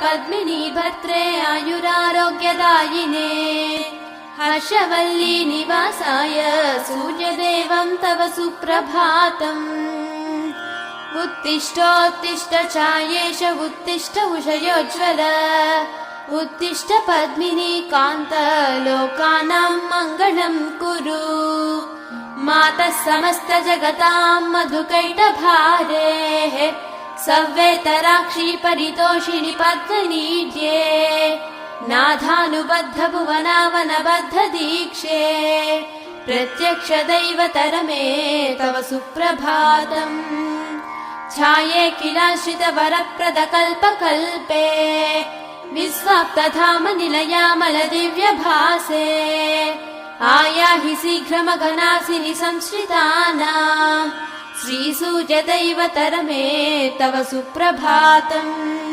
पद्मिनी भर्त्रे आयुरारोग्यदायिने हर्षवल्ली निवासाय सूर्यदेवं तव सुप्रभातम् उत्तिष्ठोत्तिष्ठ चायेश उत्तिष्ठ उषयोज्ज्वल उत्तिष्ठ पद्मिनी कान्त लोकानां मङ्गलं कुरु मातः समस्त जगतां मधुकैटभारेः सव्येतराक्षी परितोषिणि पद्मनीड्ये नाथानुबद्ध भुवनावनबद्ध दीक्षे प्रत्यक्ष दैवतरमे तव सुप्रभातम् छाये किलाश्रित वरप्रद कल्पकल्पे विस्वाप्तधाम निलयामल दिव्यभासे आयाहि शीघ्रमघनासिनि संश्रितानां श्रीसूर्यदैवतरमे तव सुप्रभातम्।